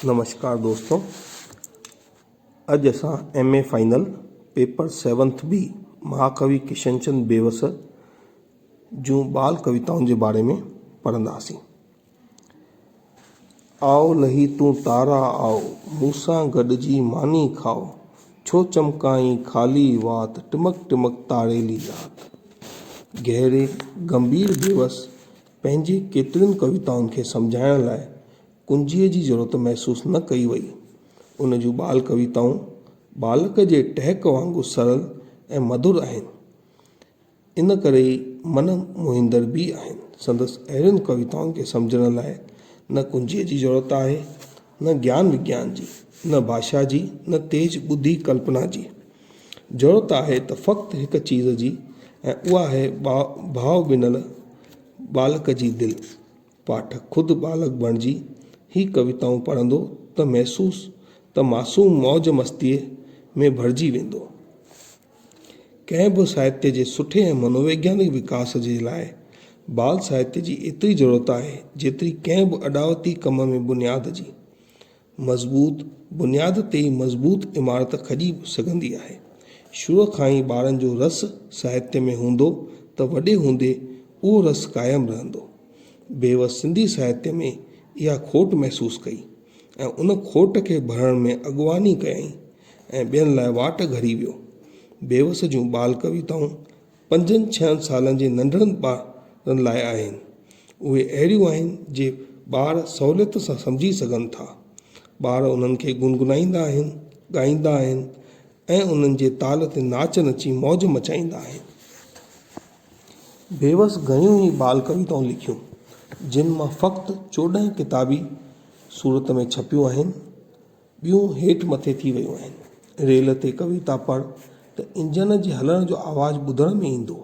नमस्कार दोस्तों, अज असां MA final paper 7th B महाकवि किशनचंद बेवस जूं बाल कविताउनि जे बारे में पढ़ंदासीं। आओ लही तूं तारा आओ, मूसां गॾिजी मानी खाओ, छो चमकाई खाली वात, टिमक टिमक तारेली रात। गहरे गंभीर बेवस पंहिंजे केतिरियुनि कविताउनि खे सम्झाइण लाइ कुंजीअ जी ज़रूरत महसूसु न कई वई। उन जूं बाल कविताऊं बालक जे टहक वांगुरु सरल ऐं मधुर आहिनि, इन करे ई मन मोहींदड़ बि आहिनि। संदसि अहिड़ियुनि कविताउनि खे सम्झण लाइ न कुंजीअ जी ज़रूरत आहे, न ज्ञान विज्ञान जी, न भाषा जी, न तेज बुद्धि कल्पना जी। ज़रूरत आहे त फ़क़्ति हिकु चीज़ जी, ऐं उहा आहे भाव ॿिनल बालक जी दिलि। पाठक ख़ुदि बालक बणिजी ही कविताऊं पढ़ंदो त मासूम मौज मस्तीअ में भरिजी वेंदो। कंहिं बि साहित्य जे सुठे ऐं मनोवैज्ञानिक विकास जे लाइ बाल साहित्य जी एतिरी ज़रूरत आहे जेतिरी कंहिं बि अॾावती कम में बुनियाद जी। मज़बूत बुनियाद ते ई मज़बूत इमारत खॼी सघंदी आहे। शुरू खां ई ॿारनि जो रस साहित्य में हूंदो त वॾे हूंदे उहो रस क़ाइमु रहंदो। बेवस सिंधी साहित्य में इहा खोट महसूसु कई ऐं उन खोट खे भरण में अॻुवानी कयईं ऐं ॿियनि लाइ वाट घड़ी वियो। बेवस जूं बाल कविताऊं 5-6 सालनि जे नंढड़नि ॿारनि लाइ आहिनि। उहे अहिड़ियूं आहिनि जे ॿार सहूलियत सां सम्झी सघनि था। ॿार उन्हनि खे गुनगुनाईंदा आहिनि, ॻाईंदा आहिनि ऐं उन्हनि जे ताल ते नाच नची मौज मचाईंदा आहिनि। बेवस घणियूं ई बाल कविताऊं लिखियूं, जिन मां फ़क़्ति 14 किताबी सूरत में छपियूं आहिनि। ॿियूं हेठि मथे थी वियूं आहिनि। रेल ते कविता पढ़ त इंजन जे हलण जो आवाज़ु ॿुधण में ईंदो।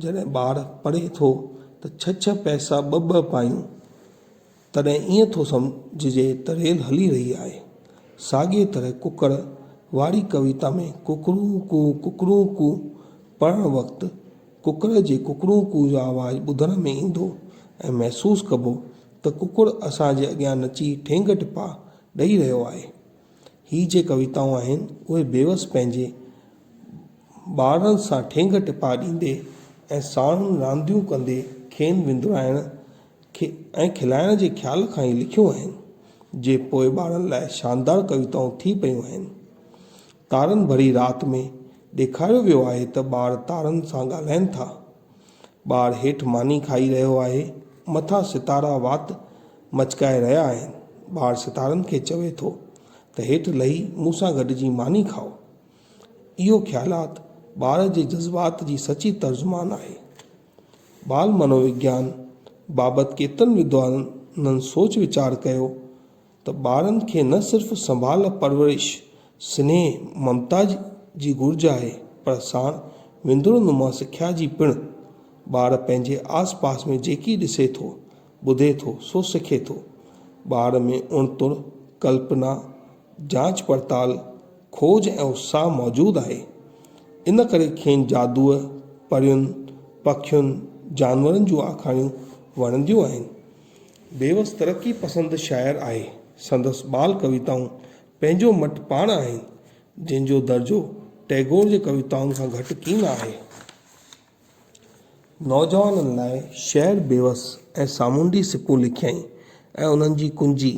जॾहिं ॿार पढ़े थो त 6 पैसा 2 पायूं, तॾहिं ईअं थो सम्झिजे त रेल हली रही आहे। साॻिए तरह कुकड़ वारी कविता में कुकड़ू कू पढ़ण वक़्तु कुकड़ जे कुकड़ू कू जो आवाज़ु ॿुधण में ईंदो ऐं महसूसु कबो त कुकुड़ असांजे अॻियां नची ठेंग टिपा ॾेई रहियो आहे। ही जे कविताऊं आहिनि उहे बेवस पंहिंजे ॿारनि सां ठेंग टिपा ॾींदे ऐं साणुनि रांदियूं कंदे खेनि विंदुराइण ऐं खिलाइण जे ख़्याल खां ई लिखियूं आहिनि, जे पोइ ॿारनि लाइ शानदार कविताऊं थी पयूं आहिनि। तारनि भरी राति में ॾेखारियो वियो आहे त ॿार तारनि सां ॻाल्हाइनि था। ॿार हेठि मानी खाई रहियो आहे, मथां सितारा वात मचकाए रहिया आहिनि। ॿार सितारनि खे चवे थो त हेठि लही मूंसां गॾिजी मानी खाओ। इहो ख़्यालात ॿार जे जज़्बात जी सची तर्जुमान आहे। बाल मनोविज्ञान बाबति केतिरनि विद्वाननि सोच वीचार कयो त ॿारनि खे न सिर्फ़ु संभाल परवरिश, स्नेह ममता जी घुर्ज आहे, पर साण विंदुरनुमा सिख्या जी पिणु। ॿार पंहिंजे आस पास में जेकी ॾिसे थो, ॿुधे थो, सो सिखे थो। ॿार में उणतुण, कल्पना, जांच पड़ताल, खोज ऐं उत्साह मौजूदु आहे। इन करे खेनि जादूअ, परियुनि, पखियुनि, जानवरनि जूं आखाणियूं वणंदियूं आहिनि। बेवस तरक़ी पसंदि शाइर आहे। संदसि बाल कविताऊं पंहिंजो मट पाण आहिनि, जंहिंजो दर्जो टैगोर जे कविताउनि खां घटि कीन आहे। नौजवाननि लाइ शहर बेवस ऐं सामूंडी सिपूं लिखियईं ऐं उन्हनि जी कुंजी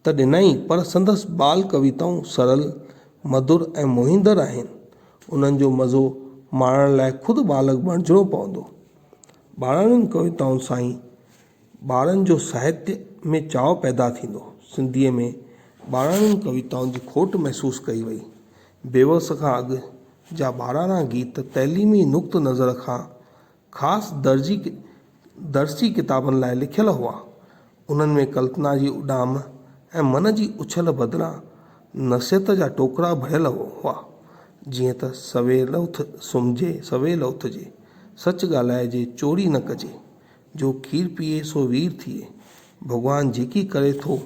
त ॾिनई, पर संदसि बाल कविताऊं सरल, मधुर ऐं मोहींदड़ आहिनि। उन्हनि जो मज़ो माणण लाइ ख़ुदि बालक बणिजणो पवंदो। ॿारनि कविताउनि सां ई ॿारनि जो साहित्य में चाव पैदा थींदो। सिंधीअ में ॿारनि कविताउनि जी खोट महसूसु कई वई। बेवस खां अॻु जा ॿाराणा गीत तइलीमी नुक़्त नज़र खां ख़ासि दर्सी किताबनि लाइ लिखियल हुआ। उन्हनि में कल्पना जी उॾाम ऐं मन जी उछल बदिरां नसियत जा टोकरा भरियल हुआ, जीअं त सवेल उथ सुम्हिजे सवेल उथिजे, सच ॻाल्हाइजे चोरी न कजे, जो खीर पीए सो वीर थिए, भॻवानु जेकी करे थो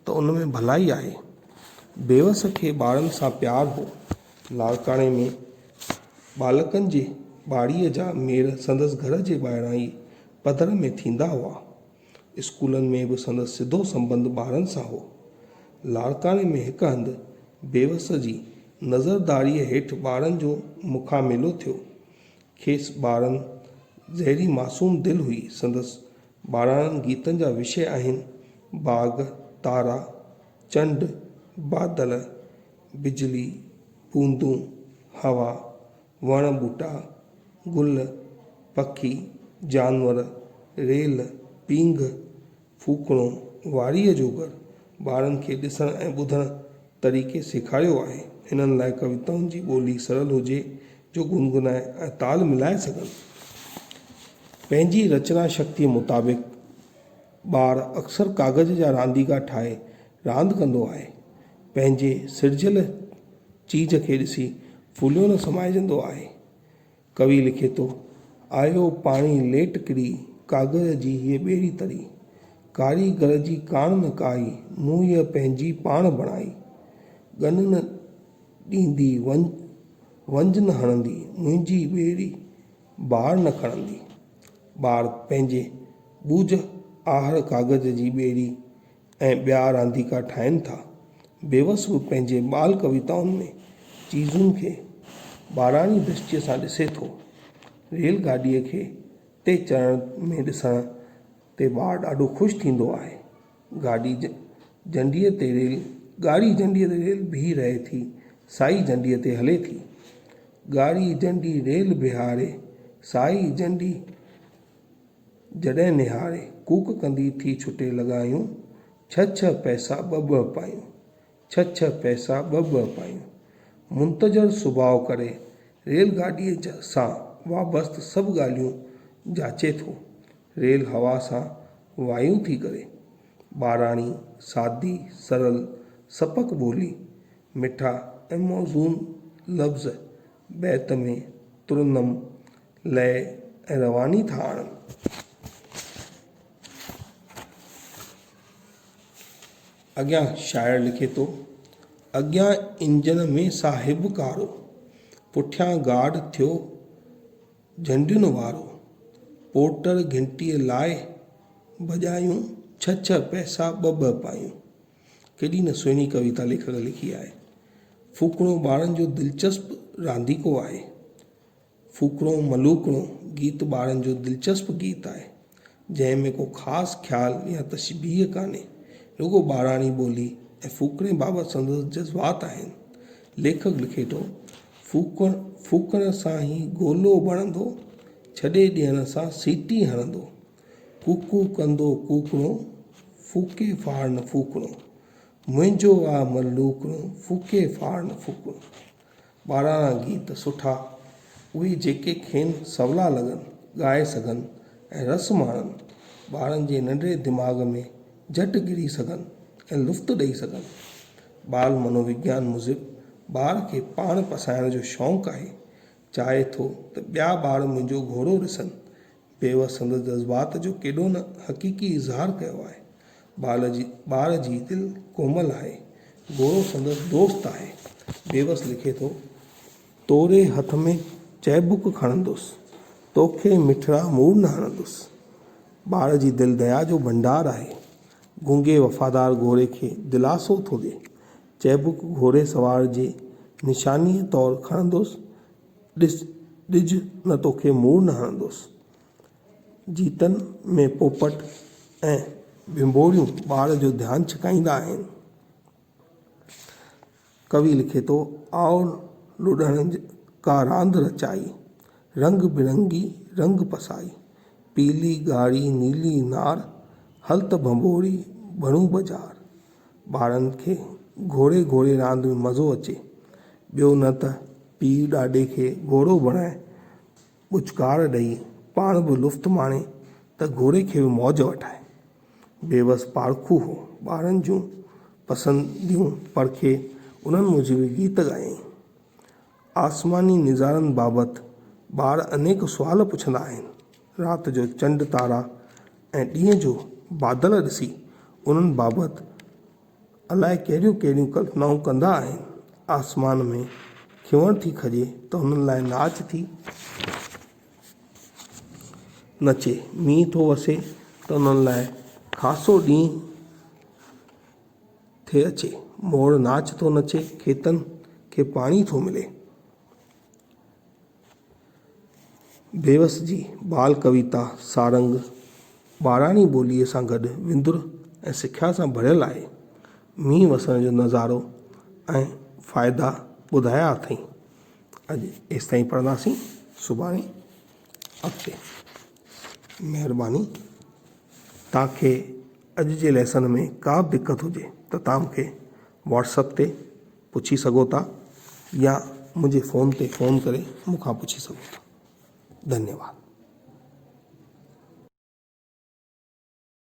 त उन में भलाई आहे। बेवस खे ॿारनि सां प्यारु हो। लाड़काणे में बालकनि जे ॿाड़ीअ जा मेड़ संदसि घर जे ॿाहिरां ई पधर में थींदा हुआ। स्कूलनि में बि संदसि सिधो संबंध ॿारनि सां हो। लाड़काने में हिकु हंधि बेवस जी नज़रदारीअ हेठि ॿारनि जो मुखामेलो थियो। खेसि ॿारनि ज़हरी मासूम दिलि हुई। संदसि ॿारहंनि गीतनि जा विषय आहिनि बाग़, तारा, चंड, बादल, बिजली, बूंदूं, हवा, वण ॿूटा, गुल, पखी, जानवर, रेल, पींघ, फूकणो, वारीअ जो घरु। ॿारनि खे ॾिसण ऐं ॿुधण तरीक़े सेखारियो आहे। हिननि लाइ कविताउनि जी ॿोली सरल हुजे जो गुनगुनाए ऐं ताल मिलाए सघनि। पंहिंजी रचना शक्तिअ मुताबिक़ ॿार अक्सर कागज़ जा रांदीगा ठाहे रांदि कंदो आहे। पंहिंजे सिरजियल चीज खे ॾिसी फुलियो न समाइजंदो आहे। कवि लिखे थो, आयो पाणी लेट किरी कागज़ जी हीअ ॿेड़ी तरी, कारीगर जी कान न काई मूं हीअ पंहिंजी पाण बणाई, गन न ॾींदी वंज न हणंदी मुंहिंजी ॿेड़ी बार न खणंदी। ॿार पंहिंजे ॿूझ आहर कागज़ जी ॿेड़ी ऐं ॿिया रांदीका ठाहिनि था। बेवस बि पंहिंजे ॿाल कविताउनि में चीज़ुनि खे ॿाराणी दृष्टिअ सां ॾिसे थो। रेलगाॾीअ खे ते चढ़ण में ॾिसण ते ॿारु ॾाढो ख़ुशि थींदो आहे। गाड़ी झंडीअ ते रेल बीह रहे थी, साई झंडीअ ते हले थी। ॻाढ़ी झंडी रेल बिहारे, साई झंडी जॾहिं निहारे, कूक कंदी थी छुटे लॻायूं, छह पैसा ॿ पायूं, छह पैसा ॿ पायूं। मुंतज़र सुभाउ करे रेलगाॾीअ सां वाबस्तु सभु ॻाल्हियूं जाचे थो। रेल हवा सां वायूं थी करे। ॿाराणी सादी सरल सपक ॿोली, मिठा ऐं मौज़ून लफ़्ज़ बैत में तुरनम, लय ऐं रवानी था आणनि। अॻियां शाइर लिखे थो, अॻियां इंजन में साहिब कारो, पुठियां गार्ड थियो झंडियुनि वारो, पोर्टर घंटीअ लाइ भॼायूं, छह पैसा ॿ पायूं। केॾी न सुहिणी कविता लेखक लिखी आहे। फूकणो ॿारनि जो दिलचस्प रांदीको आहे। फूकणो मलूकणो गीत ॿारनि जो दिलचस्प गीत आहे, जंहिंमें को ख़ासि ख़्यालु या तशबीह कान्हे, रुगो ॿाराणी ॿोली ऐं फूकणे बाबति संदसि जज़्बात आहिनि। लेखक लिखे थो, फूकण सां ई गोलो बणंदो, छॾे ॾियण सां सीटी हणंदो, कूकू कंदो कूकणो, फूके फाड़ न फूकणो, मुंहिंजो आ मलूकणो, फूके फाड़ न फूकणो। ॿाराणा गीत सुठा उहे जेके खेनि सवला लॻनि, ॻाए सघनि ऐं रस माणनि, ॿारनि जे नंढड़े दिमाग़ में झटि गिरी सघनि ऐं लुफ़्त ॾेई सघनि। बाल मनोविज्ञान मूजिबि ॿार खे पाण पसाइण जो शौक़ु आहे, चाहे थो त ॿिया ॿार मुंहिंजो घोड़ो ॾिसनि। बेवस संदसि जज़्बात जो केॾो न हक़ीक़ी इज़हार कयो आहे। ॿार जी दिलि कोमल आहे, घोड़ो संदसि दोस्त आहे। बेवस लिखे थो, तोरे हथ में चैबुक खणंदुसि, तोखे मिठड़ा मूर न हणंदुसि। ॿार जी दिलि दया जो भंडार आहे। गूंगे वफ़ादार घोड़े खे दिलासो थो ॾिए। चैबुक घोड़े सवार जे निशानीअ तौरु खणंदुसि, ॾिज न तोखे मूर न हणंदुसि। जीतनि में पोपट ऐं भिंबोड़ियूं ॿार जो ध्यानु छिकाईंदा आहिनि। कवि लिखे थो, आओ लुॾण का रांदि रचाई, रंग बिरंगी रंग पसाई, पीली ॻाढ़ी नीली नार, हल त भंबोड़ी बणूं बाज़ार। ॿारनि खे घोड़े रांदि में मज़ो अचे, ॿियो न त पीउ ॾाॾे खे घोड़ो बणाए ॿुचकार ॾेई पाण बि लुफ़्त माणे त घोड़े खे बि मौज वठाए। बेवस पारखू हो, ॿारनि जूं पसंदियूं परखे उन्हनि मूजिबि गीत ॻायईं। आसमानी निज़ारनि बाबति ॿार अनेक सुवाल पुछंदा आहिनि। राति जो चंड तारा ऐं ॾींहं जो बादल ॾिसी उन्हनि बाबति अलाए कहिड़ियूं कहिड़ियूं कल्पनाऊं कंदा आहिनि। आसमान में खिवण थी खॼे त हुननि लाइ नाच थी नचे, मींहुं थो वसे त उन्हनि लाइ ख़ासो ॾींहुं थे अचे, मोर नाच थो नचे, खेतनि खे पाणी थो मिले। बेवस जी बाल कविता सारंग ॿाराणी ॿोलीअ सां गॾु विंदुर ऐं सिख्या सां भरियल आहे। मींहुं वसण जो नज़ारो ऐं फ़ाइदा ॿुधाया अथई। अॼु एसि ताईं पढ़ंदासीं, सुभाणे अॻिते। महिरबानी। तव्हांखे अॼु जे लेसन में का बि दिक़त हुजे त तव्हां मूंखे व्हाट्सअप ते पुछी सघो था या मुंहिंजे फ़ोन ते फ़ोन करे मूंखां पुछी सघो था। धन्यवाद।